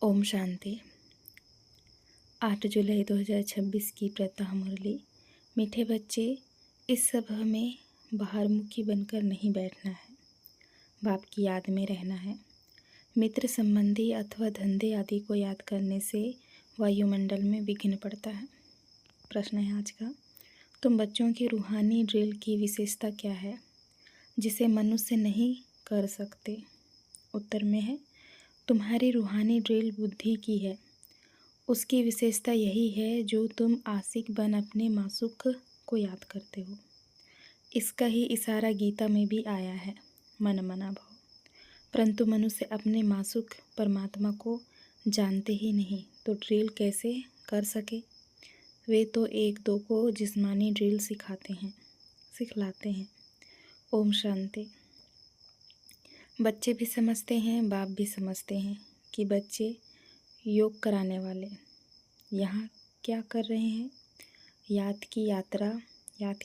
ओम शांति। 8 जुलाई 2026 की प्रातः मुरली। मीठे बच्चे, इस सभा में बाहरमुखी बनकर नहीं बैठना है, बाप की याद में रहना है। मित्र संबंधी अथवा धंधे आदि को याद करने से वायुमंडल में विघ्न पड़ता है। प्रश्न है आज का, तुम बच्चों की रूहानी ड्रिल की विशेषता क्या है जिसे मनुष्य नहीं कर सकते? उत्तर में है, तुम्हारी रूहानी ड्रिल बुद्धि की है। उसकी विशेषता यही है जो तुम आशिक बन अपने मासूक को याद करते हो। इसका ही इशारा गीता में भी आया है, मन मना भाव। परंतु मनुष्य अपने मासूक परमात्मा को जानते ही नहीं, तो ड्रिल कैसे कर सके? वे तो एक दो को जिस्मानी ड्रिल सिखलाते हैं। ओम शांति। बच्चे भी समझते हैं, बाप भी समझते हैं कि बच्चे योग कराने वाले यहाँ क्या कर रहे हैं? याद की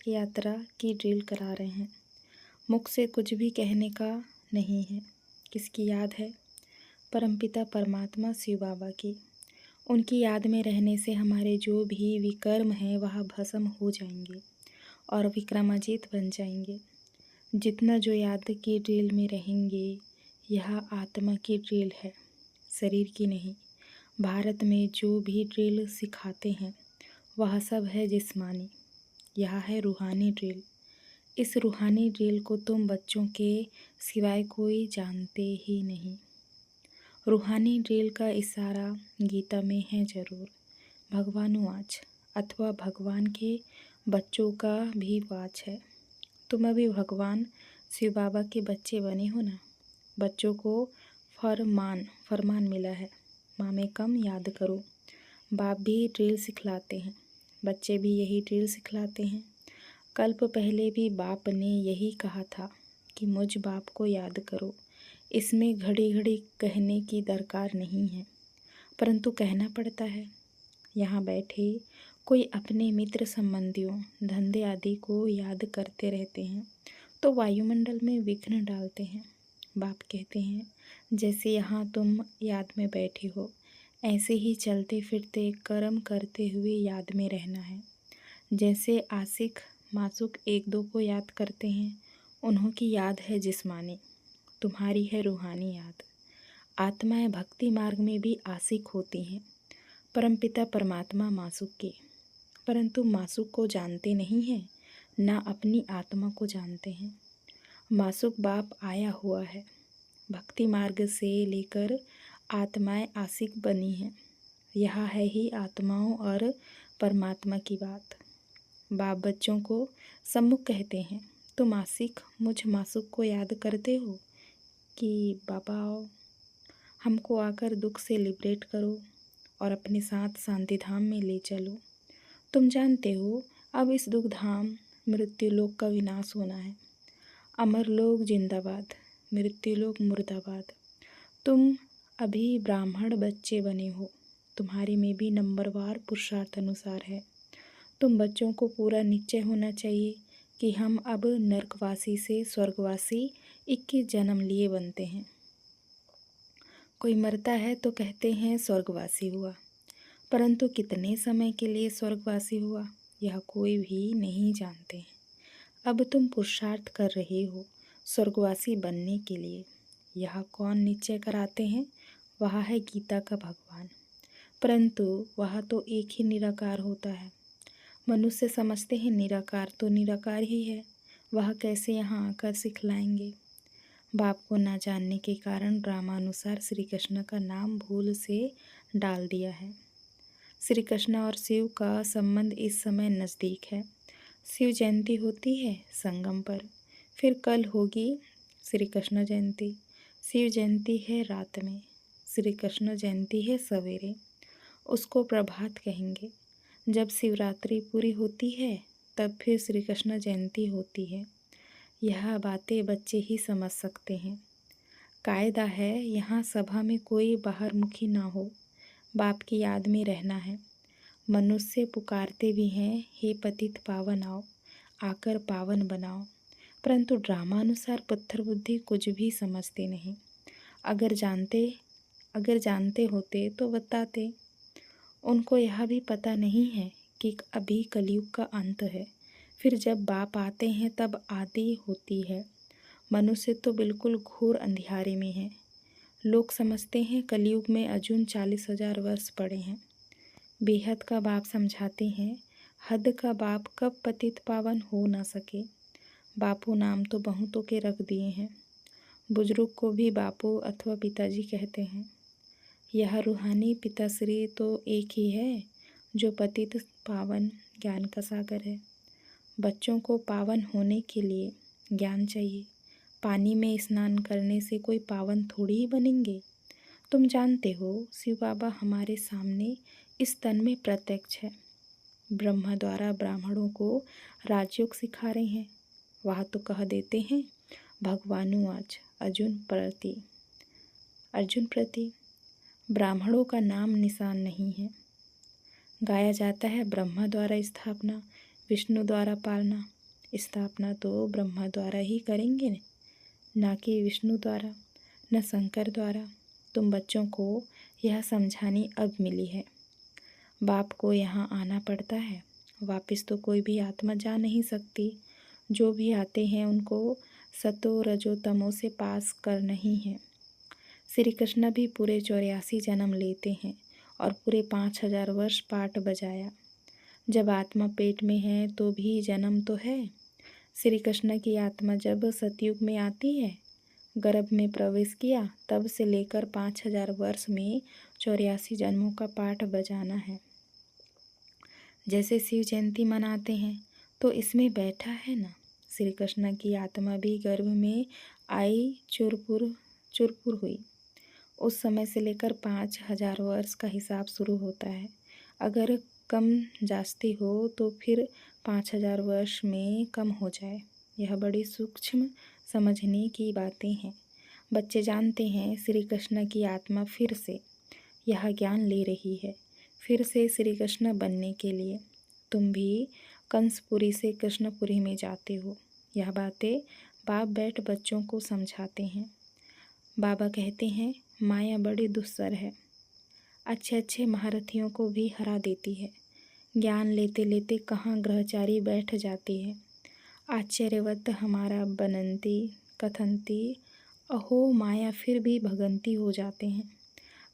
यात्रा की ड्रिल करा रहे हैं। मुख से कुछ भी कहने का नहीं है। किसकी याद है? परमपिता परमात्मा शिव बाबा की। उनकी याद में रहने से हमारे जो भी विकर्म हैं वह भस्म हो जाएंगे और विक्रमाजीत बन जाएंगे। जितना जो याद की ड्रिल में रहेंगे, यह आत्मा की ड्रिल है, शरीर की नहीं। भारत में जो भी ड्रिल सिखाते हैं वह सब है जिस्मानी, यह है रूहानी ड्रिल। इस रूहानी ड्रिल को तुम बच्चों के सिवाय कोई जानते ही नहीं। रूहानी ड्रिल का इशारा गीता में है जरूर, भगवानुवाच, अथवा भगवान के बच्चों का भी वाच है। तुम अभी भगवान शिव बाबा के बच्चे बने हो ना। बच्चों को फरमान मिला है, माँ में कम याद करो। बाप भी ड्रिल सिखलाते हैं, बच्चे भी यही ड्रिल सिखलाते हैं। कल्प पहले भी बाप ने यही कहा था कि मुझ बाप को याद करो। इसमें घड़ी घड़ी कहने की दरकार नहीं है, परंतु कहना पड़ता है। यहाँ बैठे कोई अपने मित्र संबंधियों धंधे आदि को याद करते रहते हैं तो वायुमंडल में विघ्न डालते हैं। बाप कहते हैं, जैसे यहाँ तुम याद में बैठे हो, ऐसे ही चलते फिरते कर्म करते हुए याद में रहना है। जैसे आशिक मासूक एक दो को याद करते हैं, उन्हों की याद है जिस्मानी, तुम्हारी है रूहानी याद। आत्माएं भक्ति मार्ग में भी आशिक होती हैं, परमपिता परमात्मा मासूक के, परंतु मासूक को जानते नहीं हैं, ना अपनी आत्मा को जानते हैं। मासूक बाप आया हुआ है। भक्ति मार्ग से लेकर आत्माएं आशिक बनी हैं। यह है ही आत्माओं और परमात्मा की बात। बाप बच्चों को सम्मुख कहते हैं, तुम आशिक मुझ मासूक को याद करते हो कि बाबा आओ, हमको आकर दुख से लिबरेट करो और अपने साथ शांति धाम में ले चलो। तुम जानते हो अब इस दुख धाम मृत्यु लोक का विनाश होना है। अमर लोक जिंदाबाद, मृत्यु लोक मुर्दाबाद। तुम अभी ब्राह्मण बच्चे बने हो, तुम्हारे में भी नंबरवार पुरुषार्थ अनुसार है। तुम बच्चों को पूरा निश्चय होना चाहिए कि हम अब नरकवासी से स्वर्गवासी 21 जन्म लिए बनते हैं। कोई मरता है तो कहते हैं स्वर्गवासी हुआ, परंतु कितने समय के लिए स्वर्गवासी हुआ यह कोई भी नहीं जानते हैं। अब तुम पुरुषार्थ कर रहे हो स्वर्गवासी बनने के लिए। यह कौन निश्चय कराते हैं? वह है गीता का भगवान, परंतु वह तो एक ही निराकार होता है। मनुष्य समझते हैं निराकार तो निराकार ही है, वह कैसे यहाँ आकर सिखलाएंगे? बाप को ना जानने के कारण रामानुसार श्री कृष्ण का नाम भूल से डाल दिया है। श्री कृष्ण और शिव का संबंध इस समय नज़दीक है। शिव जयंती होती है संगम पर, फिर कल होगी श्री कृष्ण जयंती। शिव जयंती है रात में, श्री कृष्ण जयंती है सवेरे, उसको प्रभात कहेंगे। जब शिवरात्रि पूरी होती है तब फिर श्री कृष्ण जयंती होती है। यह बातें बच्चे ही समझ सकते हैं। कायदा है यहाँ सभा में कोई बाहरमुखी ना हो, बाप की याद में रहना है। मनुष्य पुकारते भी हैं, हे पतित पावन आओ, आकर पावन बनाओ, परंतु ड्रामानुसार पत्थर बुद्धि कुछ भी समझते नहीं। अगर जानते अगर जानते होते तो बताते। उनको यह भी पता नहीं है कि अभी कलयुग का अंत है, फिर जब बाप आते हैं तब आदि होती है। मनुष्य तो बिल्कुल घोर अंधियारे में है। लोग समझते हैं कलयुग में अजून 40,000 वर्ष पड़े हैं। बेहद का बाप समझाते हैं, हद का बाप कब पतित पावन हो ना सके। बापू नाम तो बहुतों के रख दिए हैं। बुजुर्ग को भी बापू अथवा पिताजी कहते हैं। यह रूहानी पिताश्री तो एक ही है जो पतित पावन ज्ञान का सागर है। बच्चों को पावन होने के लिए ज्ञान चाहिए। पानी में स्नान करने से कोई पावन थोड़ी ही बनेंगे। तुम जानते हो शिव बाबा हमारे सामने इस तन में प्रत्यक्ष है। ब्रह्मा द्वारा ब्राह्मणों को राजयोग सिखा रहे हैं। वह तो कह देते हैं भगवानु आज अर्जुन प्रति ब्राह्मणों का नाम निशान नहीं है। गाया जाता है ब्रह्मा द्वारा स्थापना, विष्णु द्वारा पालना। स्थापना तो ब्रह्मा द्वारा ही करेंगे, ना कि विष्णु द्वारा, न शंकर द्वारा। तुम बच्चों को यह समझानी अब मिली है। बाप को यहाँ आना पड़ता है। वापस तो कोई भी आत्मा जा नहीं सकती। जो भी आते हैं उनको सतो रजो तमो से पास करना ही है। श्री कृष्ण भी पूरे 84 जन्म लेते हैं और पूरे 5,000 वर्ष पाठ बजाया। जब आत्मा पेट में है तो भी जन्म तो है। श्री कृष्ण की आत्मा जब सतयुग में आती है, गर्भ में प्रवेश किया, तब से लेकर 5,000 वर्ष में 84 जन्मों का पाठ बजाना है। जैसे शिव जयंती मनाते हैं तो इसमें बैठा है ना। श्री कृष्ण की आत्मा भी गर्भ में आई, चुरपुर हुई। उस समय से लेकर 5,000 वर्ष का हिसाब शुरू होता है। अगर कम जास्ती हो तो फिर 5,000 वर्ष में कम हो जाए। यह बड़ी सूक्ष्म समझने की बातें हैं। बच्चे जानते हैं श्री कृष्ण की आत्मा फिर से यह ज्ञान ले रही है, फिर से श्री कृष्ण बनने के लिए। तुम भी कंसपुरी से कृष्णपुरी में जाते हो। यह बातें बाप बैठ बच्चों को समझाते हैं। बाबा कहते हैं माया बड़ी दुस्सर है, अच्छे अच्छे महारथियों को भी हरा देती है। ज्ञान लेते लेते कहाँ ग्रहचारी बैठ जाती है। आश्चर्यवत हमारा बनंती कथंती अहो माया फिर भी भगंती हो जाते हैं।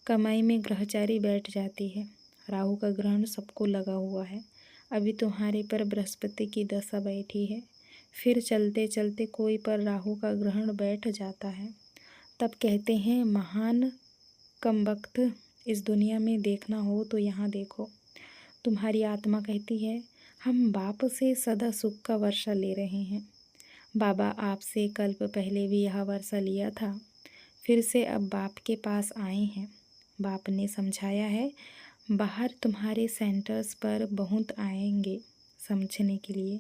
कमाई में ग्रहचारी बैठ जाती है। राहु का ग्रहण सबको लगा हुआ है। अभी तुम्हारे पर बृहस्पति की दशा बैठी है। फिर चलते चलते कोई पर राहु का ग्रहण बैठ जाता है। तब कहते हैं महान कमबख्त, इस दुनिया में देखना हो तो यहाँ देखो। तुम्हारी आत्मा कहती है हम बाप से सदा सुख का वर्षा ले रहे हैं। बाबा आपसे कल्प पहले भी यह वर्षा लिया था, फिर से अब बाप के पास आए हैं। बाप ने समझाया है बाहर तुम्हारे सेंटर्स पर बहुत आएंगे समझने के लिए।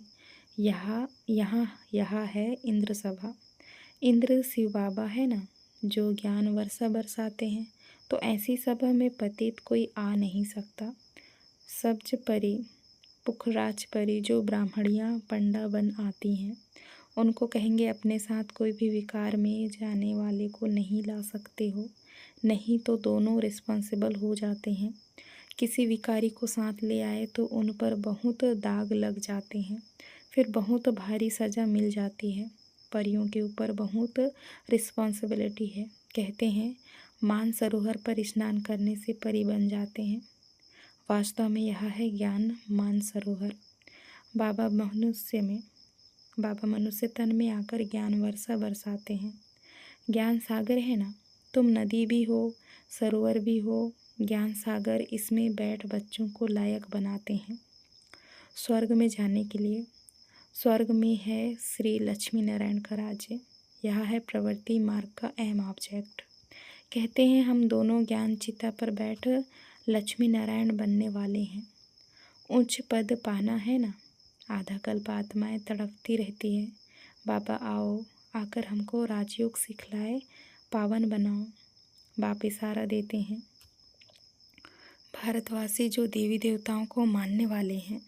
यहाँ है इंद्र सभा। इंद्र शिव बाबा है ना, जो ज्ञान वर्षा बरसाते हैं। तो ऐसी सभा में पतित कोई आ नहीं सकता। सब्ज परी, पुखराज परी जो ब्राह्मणियाँ पंडा बन आती हैं, उनको कहेंगे अपने साथ कोई भी विकार में जाने वाले को नहीं ला सकते हो, नहीं तो दोनों रिस्पॉन्सिबल हो जाते हैं। किसी विकारी को साथ ले आए तो उन पर बहुत दाग लग जाते हैं, फिर बहुत भारी सज़ा मिल जाती है। परियों के ऊपर बहुत रिस्पॉन्सिबिलिटी है। कहते हैं मानसरोवर पर स्नान करने से परी बन जाते हैं। वास्तव में यह है ज्ञान मानसरोवर। बाबा मनुष्य तन में आकर ज्ञान वर्षा बरसाते हैं। ज्ञान सागर है ना, तुम नदी भी हो, सरोवर भी हो। ज्ञान सागर इसमें बैठ बच्चों को लायक बनाते हैं स्वर्ग में जाने के लिए। स्वर्ग में है श्री लक्ष्मी नारायण का राज्य। यह है प्रवृत्ति मार्ग का अहम ऑब्जेक्ट। कहते हैं हम दोनों ज्ञान चिता पर बैठ लक्ष्मी नारायण बनने वाले हैं। उच्च पद पाना है ना। आधा कल्प आत्माएं तड़पती रहती है, बाबा आओ, आकर हमको राजयोग सिखलाए, पावन बनाओ। बाप इशारा देते हैं। भारतवासी जो देवी देवताओं को मानने वाले हैं,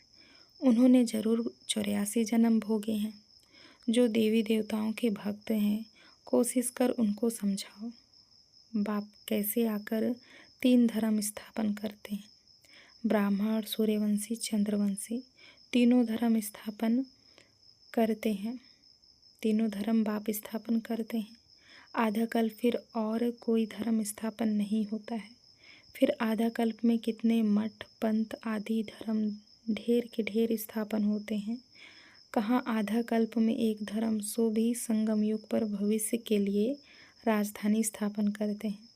उन्होंने ज़रूर 84 जन्म भोगे हैं। जो देवी देवताओं के भक्त हैं, कोशिश कर उनको समझाओ। बाप कैसे आकर 3 धर्म स्थापन करते हैं। ब्राह्मण, सूर्यवंशी, चंद्रवंशी तीनों धर्म स्थापन करते हैं। तीनों धर्म बाप स्थापन करते हैं। आधा कल्प फिर और कोई धर्म स्थापन नहीं होता है। फिर आधा कल्प में कितने मठ, पंथ आदि धर्म ढेर के ढेर स्थापन होते हैं। कहाँ आधा कल्प में एक धर्म, सो भी संगम युग पर भविष्य के लिए राजधानी स्थापन करते हैं।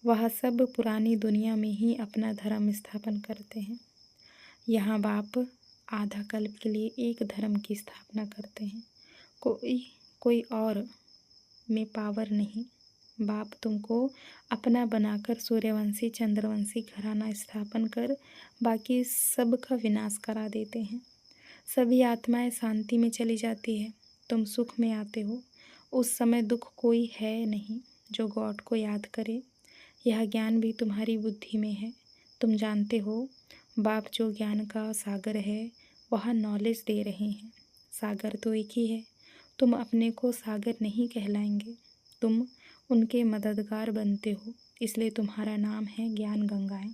वह सब पुरानी दुनिया में ही अपना धर्म स्थापन करते हैं। यहाँ बाप आधा कल्प के लिए एक धर्म की स्थापना करते हैं। कोई और में पावर नहीं। बाप तुमको अपना बनाकर सूर्यवंशी, चंद्रवंशी घराना स्थापन कर बाकी सब का विनाश करा देते हैं। सभी आत्माएं शांति में चली जाती है, तुम सुख में आते हो। उस समय दुख कोई है नहीं जो गॉड को याद करे। यह ज्ञान भी तुम्हारी बुद्धि में है। तुम जानते हो बाप जो ज्ञान का सागर है वह नॉलेज दे रहे हैं। सागर तो एक ही है। तुम अपने को सागर नहीं कहलाएंगे, तुम उनके मददगार बनते हो, इसलिए तुम्हारा नाम है ज्ञान गंगाएं।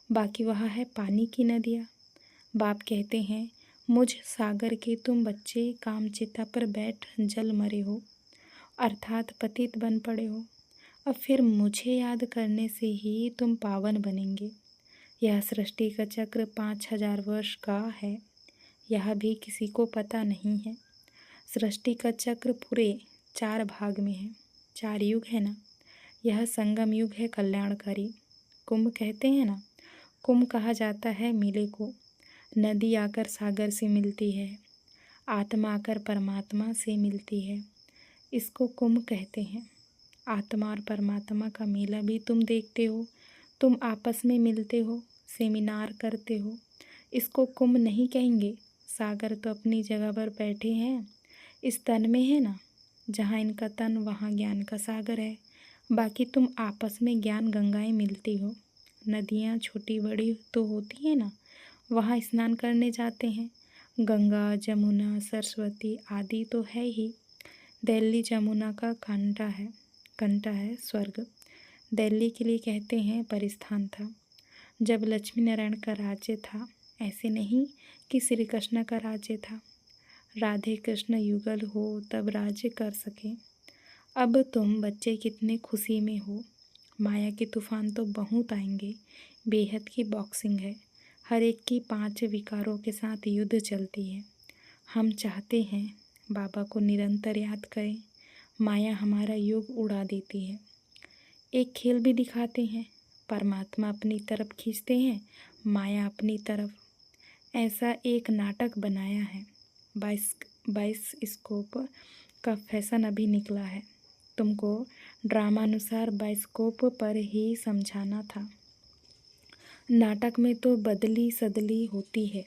बाकी वह है पानी की नदियाँ। बाप कहते हैं मुझ सागर के तुम बच्चे कामचिता पर बैठ जल मरे हो, अर्थात पतित बन पड़े हो। अब फिर मुझे याद करने से ही तुम पावन बनेंगे। यह सृष्टि का चक्र 5000 वर्ष का है, यह भी किसी को पता नहीं है। सृष्टि का चक्र पूरे 4 भाग में है। 4 युग है ना। यह संगम युग है कल्याणकारी। कुंभ कहते हैं ना, कुंभ कहा जाता है मेले को। नदी आकर सागर से मिलती है, आत्मा आकर परमात्मा से मिलती है, इसको कुंभ कहते हैं। आत्मा और परमात्मा का मेला भी तुम देखते हो, तुम आपस में मिलते हो, सेमिनार करते हो, इसको कुंभ नहीं कहेंगे। सागर तो अपनी जगह पर बैठे हैं, इस तन में है ना। जहाँ इनका तन वहाँ ज्ञान का सागर है। बाकी तुम आपस में ज्ञान गंगाएं मिलती हो। नदियाँ छोटी बड़ी तो होती हैं ना, वहाँ स्नान करने जाते हैं। गंगा, जमुना, सरस्वती आदि तो है ही। दिल्ली जमुना का कंटा है स्वर्ग। दिल्ली के लिए कहते हैं परिस्थान था। जब लक्ष्मी नारायण का राज्य था, ऐसे नहीं कि श्री कृष्ण का राज्य था। राधे कृष्ण युगल हो तब राज्य कर सके। अब तुम बच्चे कितने खुशी में हो। माया के तूफान तो बहुत आएंगे। बेहद की बॉक्सिंग है। हर एक की 5 विकारों के साथ युद्ध चलती है। हम चाहते हैं बाबा को निरंतर याद करें। माया हमारा योग उड़ा देती है। एक खेल भी दिखाते हैं, परमात्मा अपनी तरफ खींचते हैं, माया अपनी तरफ। ऐसा एक नाटक बनाया है। बाइस्कोप का फैशन अभी निकला है। तुमको ड्रामानुसार बाइस्कोप पर ही समझाना था। नाटक में तो बदली सदली होती है।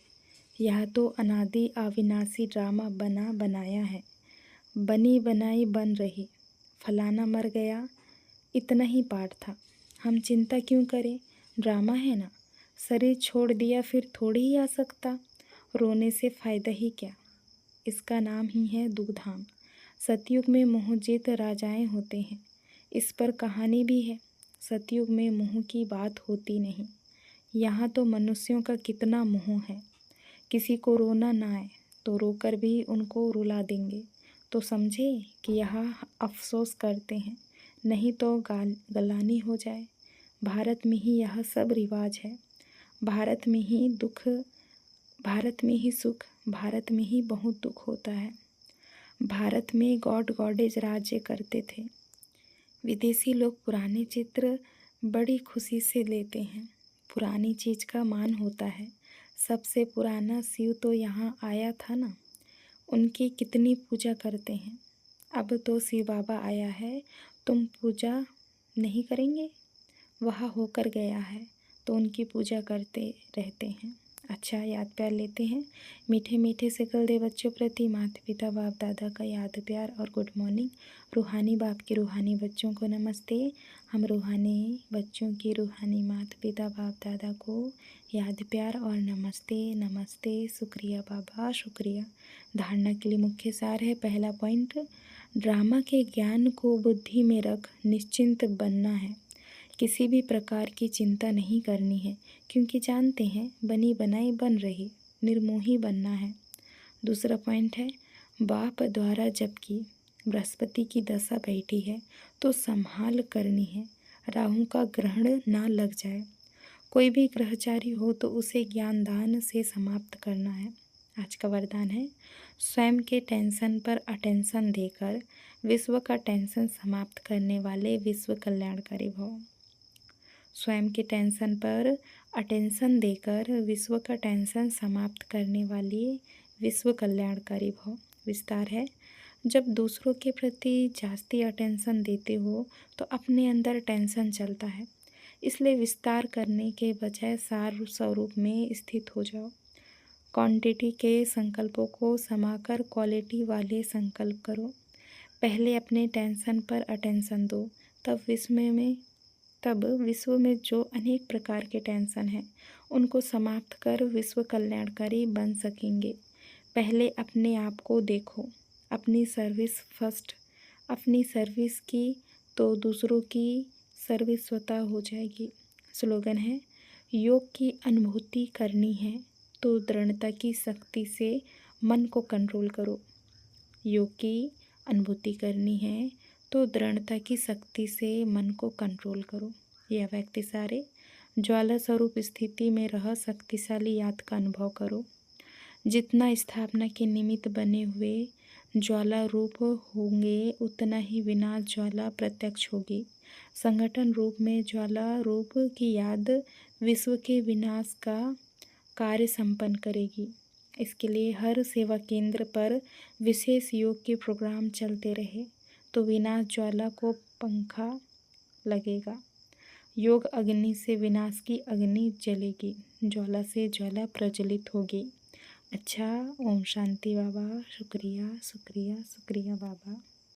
यह तो अनादि अविनाशी ड्रामा बना बनाया है। बनी बनाई बन रही। फलाना मर गया, इतना ही पाठ था। हम चिंता क्यों करें, ड्रामा है ना। शरीर छोड़ दिया फिर थोड़ी ही आ सकता। रोने से फ़ायदा ही क्या। इसका नाम ही है दुखधाम। सतयुग में मोहजित राजाएं होते हैं, इस पर कहानी भी है। सतयुग में मोह की बात होती नहीं। यहाँ तो मनुष्यों का कितना मोह है। किसी को रोना ना आए तो रोकर भी उनको रुला देंगे, तो समझे कि यहाँ अफसोस करते हैं, नहीं तो गलानी हो जाए। भारत में ही यह सब रिवाज है। भारत में ही दुख, भारत में ही सुख, भारत में ही बहुत दुख होता है। भारत में गॉड गॉडेज राज्य करते थे। विदेशी लोग पुराने चित्र बड़ी खुशी से लेते हैं। पुरानी चीज़ का मान होता है। सबसे पुराना शिव तो यहाँ आया था ना, उनकी कितनी पूजा करते हैं। अब तो शिव बाबा आया है, तुम पूजा नहीं करेंगे। वह होकर गया है तो उनकी पूजा करते रहते हैं। अच्छा, याद प्यार लेते हैं। मीठे मीठे से कल दे बच्चों प्रति माता पिता बाप दादा का याद प्यार और गुड मॉर्निंग। रूहानी बाप के रूहानी बच्चों को नमस्ते। हम रूहानी बच्चों की रूहानी माता पिता बाप दादा को याद प्यार और नमस्ते नमस्ते। शुक्रिया बाबा, शुक्रिया। धारणा के लिए मुख्य सार है। पहला पॉइंट, ड्रामा के ज्ञान को बुद्धि में रख निश्चिंत बनना है। किसी भी प्रकार की चिंता नहीं करनी है, क्योंकि जानते हैं बनी बनाई बन रही, निर्मोही बनना है। दूसरा पॉइंट है, बाप द्वारा जबकि बृहस्पति की दशा बैठी है तो संभाल करनी है, राहु का ग्रहण ना लग जाए। कोई भी ग्रहचारी हो तो उसे ज्ञान दान से समाप्त करना है। आज का वरदान है, स्वयं के टेंशन पर अटेंशन देकर विश्व का टेंशन समाप्त करने वाले विश्व कल्याणकारी भव। स्वयं के टेंशन पर अटेंशन देकर विश्व का टेंशन समाप्त करने वाली विश्व कल्याणकारी भव। विस्तार है, जब दूसरों के प्रति जास्ती अटेंशन देते हो तो अपने अंदर टेंशन चलता है, इसलिए विस्तार करने के बजाय सार स्वरूप में स्थित हो जाओ। क्वांटिटी के संकल्पों को समाकर क्वालिटी वाले संकल्प करो। पहले अपने टेंशन पर अटेंशन दो, तब विश्व में जो अनेक प्रकार के टेंशन हैं उनको समाप्त कर विश्व कल्याणकारी बन सकेंगे। पहले अपने आप को देखो, अपनी सर्विस फर्स्ट। अपनी सर्विस की तो दूसरों की सर्विस स्वतः हो जाएगी। स्लोगन है, योग की अनुभूति करनी है तो दृढ़ता की शक्ति से मन को कंट्रोल करो। योग की अनुभूति करनी है तो दृढ़ता की शक्ति से मन को कंट्रोल करो। यह व्यक्ति सारे ज्वाला स्वरूप स्थिति में रह शक्तिशाली याद का अनुभव करो। जितना स्थापना के निमित्त बने हुए ज्वाला रूप होंगे, उतना ही विनाश ज्वाला प्रत्यक्ष होगी। संगठन रूप में ज्वाला रूप की याद विश्व के विनाश का कार्य संपन्न करेगी। इसके लिए हर सेवा केंद्र पर विशेष योग के प्रोग्राम चलते रहे तो विनाश ज्वाला को पंखा लगेगा। योग अग्नि से विनाश की अग्नि जलेगी, ज्वाला से ज्वाला प्रज्वलित होगी। अच्छा, ओम शांति बाबा। शुक्रिया शुक्रिया शुक्रिया बाबा।